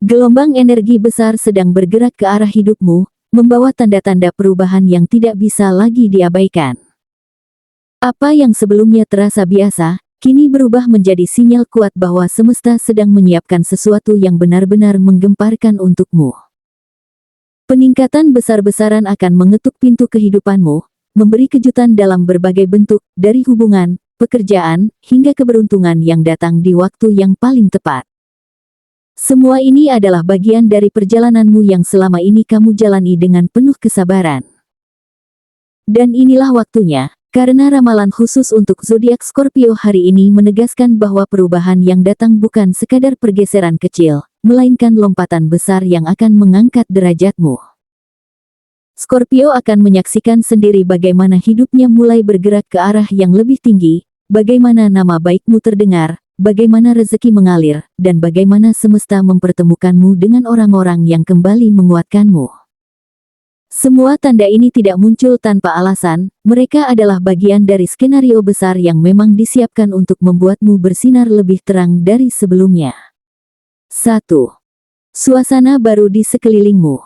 Gelombang energi besar sedang bergerak ke arah hidupmu, membawa tanda-tanda perubahan yang tidak bisa lagi diabaikan. Apa yang sebelumnya terasa biasa, kini berubah menjadi sinyal kuat bahwa semesta sedang menyiapkan sesuatu yang benar-benar menggemparkan untukmu. Peningkatan besar-besaran akan mengetuk pintu kehidupanmu, memberi kejutan dalam berbagai bentuk, dari hubungan, pekerjaan, hingga keberuntungan yang datang di waktu yang paling tepat. Semua ini adalah bagian dari perjalananmu yang selama ini kamu jalani dengan penuh kesabaran. Dan inilah waktunya, karena ramalan khusus untuk zodiak Scorpio hari ini menegaskan bahwa perubahan yang datang bukan sekadar pergeseran kecil, melainkan lompatan besar yang akan mengangkat derajatmu. Scorpio akan menyaksikan sendiri bagaimana hidupnya mulai bergerak ke arah yang lebih tinggi, bagaimana nama baikmu terdengar, bagaimana rezeki mengalir, dan bagaimana semesta mempertemukanmu dengan orang-orang yang kembali menguatkanmu. Semua tanda ini tidak muncul tanpa alasan, mereka adalah bagian dari skenario besar yang memang disiapkan untuk membuatmu bersinar lebih terang dari sebelumnya. 1. Suasana baru di sekelilingmu.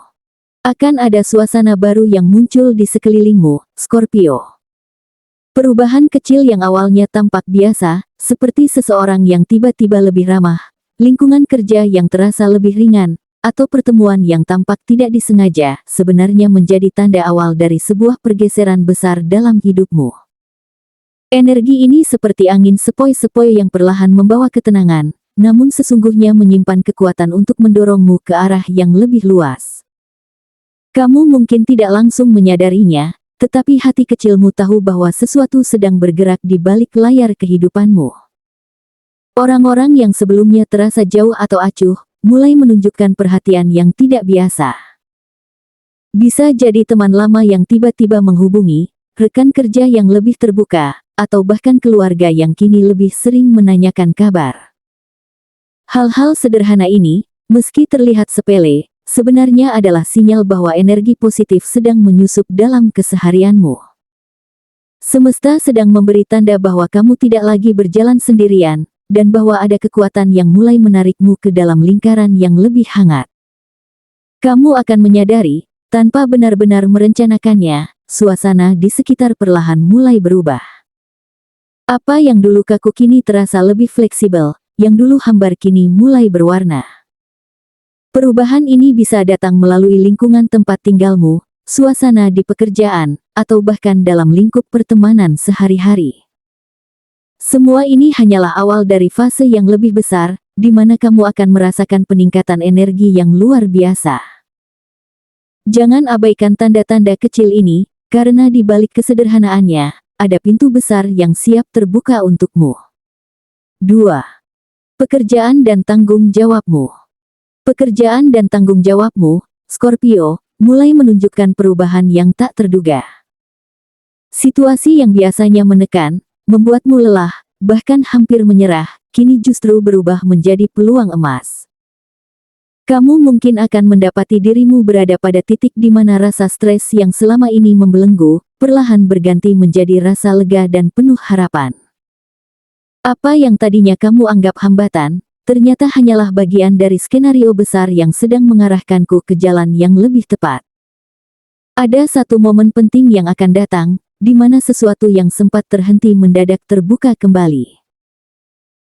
Akan ada suasana baru yang muncul di sekelilingmu, Scorpio. Perubahan kecil yang awalnya tampak biasa, seperti seseorang yang tiba-tiba lebih ramah, lingkungan kerja yang terasa lebih ringan, atau pertemuan yang tampak tidak disengaja, sebenarnya menjadi tanda awal dari sebuah pergeseran besar dalam hidupmu. Energi ini seperti angin sepoi-sepoi yang perlahan membawa ketenangan, namun sesungguhnya menyimpan kekuatan untuk mendorongmu ke arah yang lebih luas. Kamu mungkin tidak langsung menyadarinya, tetapi hati kecilmu tahu bahwa sesuatu sedang bergerak di balik layar kehidupanmu. Orang-orang yang sebelumnya terasa jauh atau acuh, mulai menunjukkan perhatian yang tidak biasa. Bisa jadi teman lama yang tiba-tiba menghubungi, rekan kerja yang lebih terbuka, atau bahkan keluarga yang kini lebih sering menanyakan kabar. Hal-hal sederhana ini, meski terlihat sepele, sebenarnya adalah sinyal bahwa energi positif sedang menyusup dalam keseharianmu. Semesta sedang memberi tanda bahwa kamu tidak lagi berjalan sendirian, dan bahwa ada kekuatan yang mulai menarikmu ke dalam lingkaran yang lebih hangat. Kamu akan menyadari, tanpa benar-benar merencanakannya, suasana di sekitar perlahan mulai berubah. Apa yang dulu kaku kini terasa lebih fleksibel, yang dulu hambar kini mulai berwarna. Perubahan ini bisa datang melalui lingkungan tempat tinggalmu, suasana di pekerjaan, atau bahkan dalam lingkup pertemanan sehari-hari. Semua ini hanyalah awal dari fase yang lebih besar, di mana kamu akan merasakan peningkatan energi yang luar biasa. Jangan abaikan tanda-tanda kecil ini, karena di balik kesederhanaannya, ada pintu besar yang siap terbuka untukmu. 2. Pekerjaan dan tanggung jawabmu. Pekerjaan dan tanggung jawabmu, Scorpio, mulai menunjukkan perubahan yang tak terduga. Situasi yang biasanya menekan, membuatmu lelah, bahkan hampir menyerah, kini justru berubah menjadi peluang emas. Kamu mungkin akan mendapati dirimu berada pada titik di mana rasa stres yang selama ini membelenggu, perlahan berganti menjadi rasa lega dan penuh harapan. Apa yang tadinya kamu anggap hambatan, ternyata hanyalah bagian dari skenario besar yang sedang mengarahkanku ke jalan yang lebih tepat. Ada satu momen penting yang akan datang, di mana sesuatu yang sempat terhenti mendadak terbuka kembali.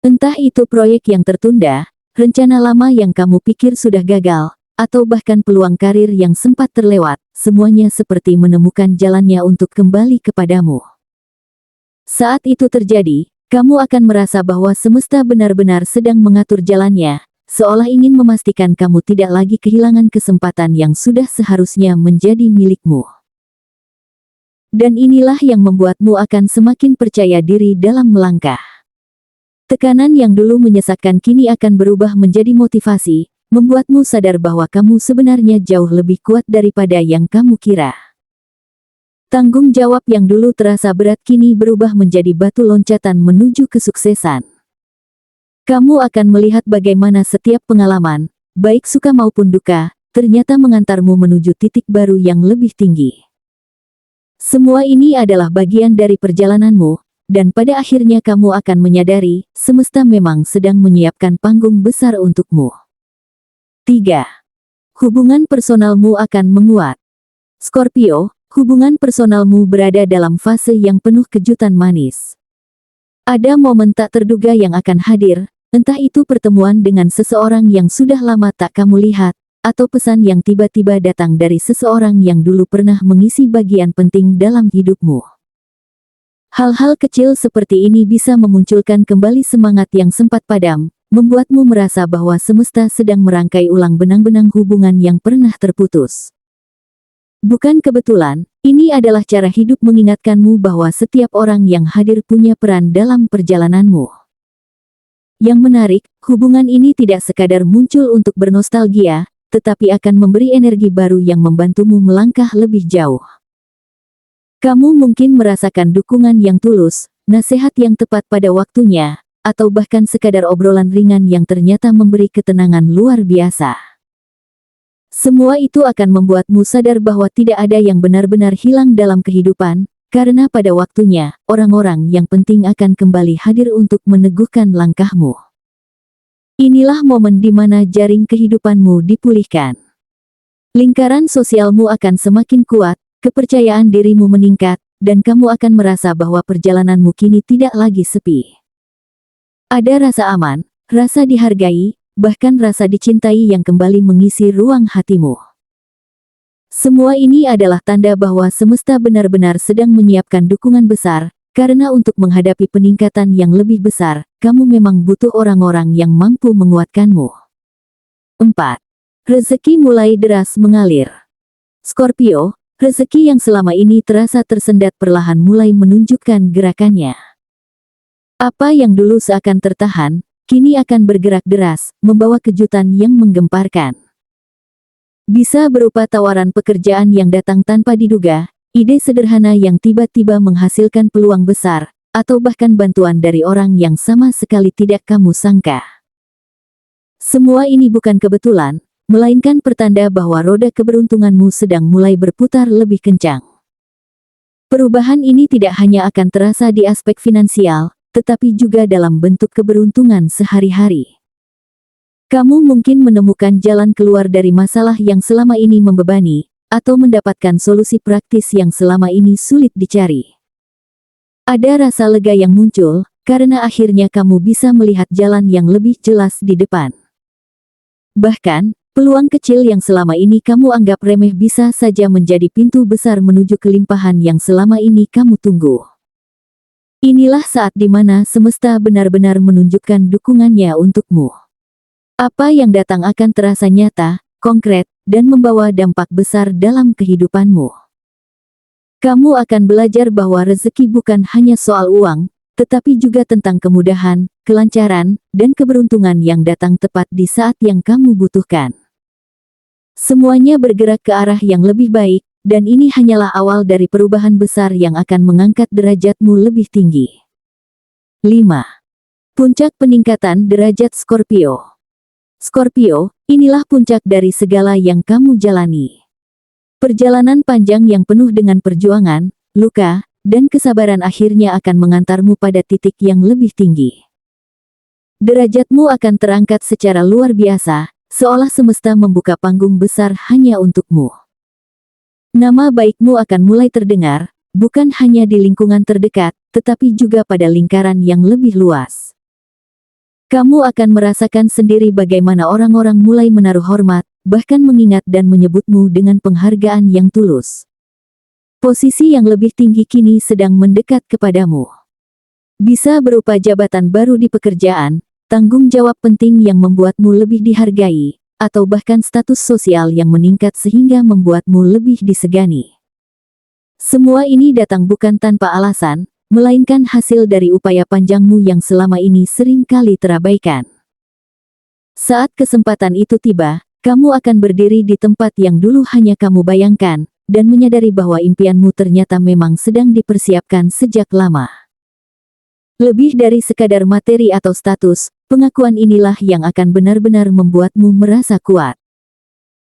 Entah itu proyek yang tertunda, rencana lama yang kamu pikir sudah gagal, atau bahkan peluang karir yang sempat terlewat, semuanya seperti menemukan jalannya untuk kembali kepadamu. Saat itu terjadi, kamu akan merasa bahwa semesta benar-benar sedang mengatur jalannya, seolah ingin memastikan kamu tidak lagi kehilangan kesempatan yang sudah seharusnya menjadi milikmu. Dan inilah yang membuatmu akan semakin percaya diri dalam melangkah. Tekanan yang dulu menyesakkan kini akan berubah menjadi motivasi, membuatmu sadar bahwa kamu sebenarnya jauh lebih kuat daripada yang kamu kira. Tanggung jawab yang dulu terasa berat kini berubah menjadi batu loncatan menuju kesuksesan. Kamu akan melihat bagaimana setiap pengalaman, baik suka maupun duka, ternyata mengantarmu menuju titik baru yang lebih tinggi. Semua ini adalah bagian dari perjalananmu, dan pada akhirnya kamu akan menyadari, semesta memang sedang menyiapkan panggung besar untukmu. 3. Hubungan personalmu akan menguat. Scorpio, hubungan personalmu berada dalam fase yang penuh kejutan manis. Ada momen tak terduga yang akan hadir, entah itu pertemuan dengan seseorang yang sudah lama tak kamu lihat, atau pesan yang tiba-tiba datang dari seseorang yang dulu pernah mengisi bagian penting dalam hidupmu. Hal-hal kecil seperti ini bisa memunculkan kembali semangat yang sempat padam, membuatmu merasa bahwa semesta sedang merangkai ulang benang-benang hubungan yang pernah terputus. Bukan kebetulan, ini adalah cara hidup mengingatkanmu bahwa setiap orang yang hadir punya peran dalam perjalananmu. Yang menarik, hubungan ini tidak sekadar muncul untuk bernostalgia, tetapi akan memberi energi baru yang membantumu melangkah lebih jauh. Kamu mungkin merasakan dukungan yang tulus, nasihat yang tepat pada waktunya, atau bahkan sekadar obrolan ringan yang ternyata memberi ketenangan luar biasa. Semua itu akan membuatmu sadar bahwa tidak ada yang benar-benar hilang dalam kehidupan, karena pada waktunya, orang-orang yang penting akan kembali hadir untuk meneguhkan langkahmu. Inilah momen di mana jaring kehidupanmu dipulihkan. Lingkaran sosialmu akan semakin kuat, kepercayaan dirimu meningkat, dan kamu akan merasa bahwa perjalananmu kini tidak lagi sepi. Ada rasa aman, rasa dihargai, bahkan rasa dicintai yang kembali mengisi ruang hatimu. Semua ini adalah tanda bahwa semesta benar-benar sedang menyiapkan dukungan besar, karena untuk menghadapi peningkatan yang lebih besar, kamu memang butuh orang-orang yang mampu menguatkanmu. 4. Rezeki mulai deras mengalir. Scorpio, rezeki yang selama ini terasa tersendat perlahan mulai menunjukkan gerakannya. Apa yang dulu seakan tertahan, kini akan bergerak deras, membawa kejutan yang menggemparkan. Bisa berupa tawaran pekerjaan yang datang tanpa diduga, ide sederhana yang tiba-tiba menghasilkan peluang besar, atau bahkan bantuan dari orang yang sama sekali tidak kamu sangka. Semua ini bukan kebetulan, melainkan pertanda bahwa roda keberuntunganmu sedang mulai berputar lebih kencang. Perubahan ini tidak hanya akan terasa di aspek finansial, tetapi juga dalam bentuk keberuntungan sehari-hari. Kamu mungkin menemukan jalan keluar dari masalah yang selama ini membebani, atau mendapatkan solusi praktis yang selama ini sulit dicari. Ada rasa lega yang muncul, karena akhirnya kamu bisa melihat jalan yang lebih jelas di depan. Bahkan, peluang kecil yang selama ini kamu anggap remeh bisa saja menjadi pintu besar menuju kelimpahan yang selama ini kamu tunggu. Inilah saat di mana semesta benar-benar menunjukkan dukungannya untukmu. Apa yang datang akan terasa nyata, konkret, dan membawa dampak besar dalam kehidupanmu. Kamu akan belajar bahwa rezeki bukan hanya soal uang, tetapi juga tentang kemudahan, kelancaran, dan keberuntungan yang datang tepat di saat yang kamu butuhkan. Semuanya bergerak ke arah yang lebih baik, dan ini hanyalah awal dari perubahan besar yang akan mengangkat derajatmu lebih tinggi. 5. Puncak peningkatan derajat Scorpio. Scorpio, inilah puncak dari segala yang kamu jalani. Perjalanan panjang yang penuh dengan perjuangan, luka, dan kesabaran akhirnya akan mengantarmu pada titik yang lebih tinggi. Derajatmu akan terangkat secara luar biasa, seolah semesta membuka panggung besar hanya untukmu. Nama baikmu akan mulai terdengar, bukan hanya di lingkungan terdekat, tetapi juga pada lingkaran yang lebih luas. Kamu akan merasakan sendiri bagaimana orang-orang mulai menaruh hormat, bahkan mengingat dan menyebutmu dengan penghargaan yang tulus. Posisi yang lebih tinggi kini sedang mendekat kepadamu. Bisa berupa jabatan baru di pekerjaan, tanggung jawab penting yang membuatmu lebih dihargai, atau bahkan status sosial yang meningkat sehingga membuatmu lebih disegani. Semua ini datang bukan tanpa alasan, melainkan hasil dari upaya panjangmu yang selama ini sering kali terabaikan. Saat kesempatan itu tiba, kamu akan berdiri di tempat yang dulu hanya kamu bayangkan, dan menyadari bahwa impianmu ternyata memang sedang dipersiapkan sejak lama. Lebih dari sekadar materi atau status, pengakuan inilah yang akan benar-benar membuatmu merasa kuat.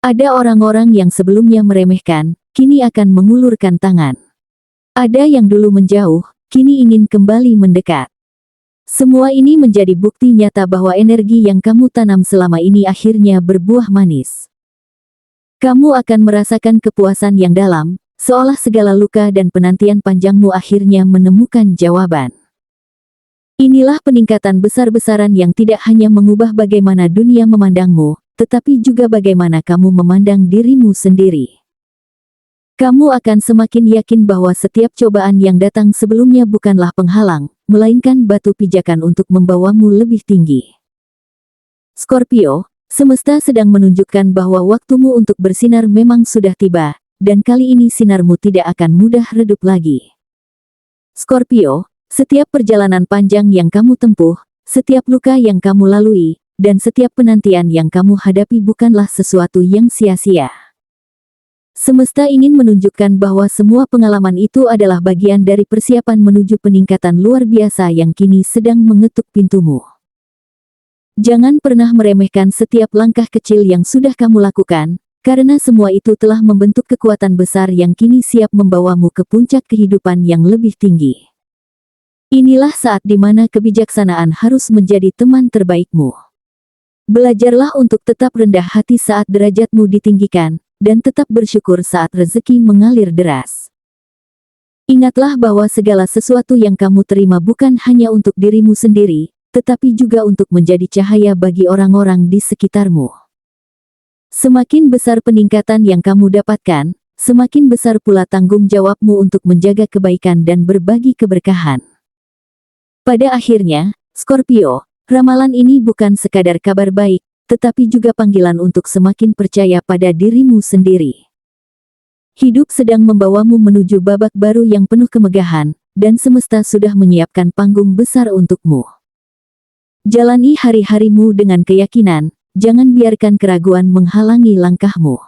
Ada orang-orang yang sebelumnya meremehkan, kini akan mengulurkan tangan. Ada yang dulu menjauh, kini ingin kembali mendekat. Semua ini menjadi bukti nyata bahwa energi yang kamu tanam selama ini akhirnya berbuah manis. Kamu akan merasakan kepuasan yang dalam, seolah segala luka dan penantian panjangmu akhirnya menemukan jawaban. Inilah peningkatan besar-besaran yang tidak hanya mengubah bagaimana dunia memandangmu, tetapi juga bagaimana kamu memandang dirimu sendiri. Kamu akan semakin yakin bahwa setiap cobaan yang datang sebelumnya bukanlah penghalang, melainkan batu pijakan untuk membawamu lebih tinggi. Scorpio, semesta sedang menunjukkan bahwa waktumu untuk bersinar memang sudah tiba, dan kali ini sinarmu tidak akan mudah redup lagi. Scorpio, setiap perjalanan panjang yang kamu tempuh, setiap luka yang kamu lalui, dan setiap penantian yang kamu hadapi bukanlah sesuatu yang sia-sia. Semesta ingin menunjukkan bahwa semua pengalaman itu adalah bagian dari persiapan menuju peningkatan luar biasa yang kini sedang mengetuk pintumu. Jangan pernah meremehkan setiap langkah kecil yang sudah kamu lakukan, karena semua itu telah membentuk kekuatan besar yang kini siap membawamu ke puncak kehidupan yang lebih tinggi. Inilah saat di mana kebijaksanaan harus menjadi teman terbaikmu. Belajarlah untuk tetap rendah hati saat derajatmu ditinggikan, dan tetap bersyukur saat rezeki mengalir deras. Ingatlah bahwa segala sesuatu yang kamu terima bukan hanya untuk dirimu sendiri, tetapi juga untuk menjadi cahaya bagi orang-orang di sekitarmu. Semakin besar peningkatan yang kamu dapatkan, semakin besar pula tanggung jawabmu untuk menjaga kebaikan dan berbagi keberkahan. Pada akhirnya, Scorpio, ramalan ini bukan sekadar kabar baik, tetapi juga panggilan untuk semakin percaya pada dirimu sendiri. Hidup sedang membawamu menuju babak baru yang penuh kemegahan, dan semesta sudah menyiapkan panggung besar untukmu. Jalani hari-harimu dengan keyakinan, jangan biarkan keraguan menghalangi langkahmu.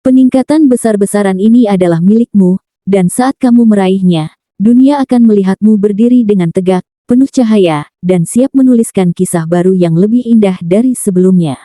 Peningkatan besar-besaran ini adalah milikmu, dan saat kamu meraihnya, dunia akan melihatmu berdiri dengan tegak, penuh cahaya, dan siap menuliskan kisah baru yang lebih indah dari sebelumnya.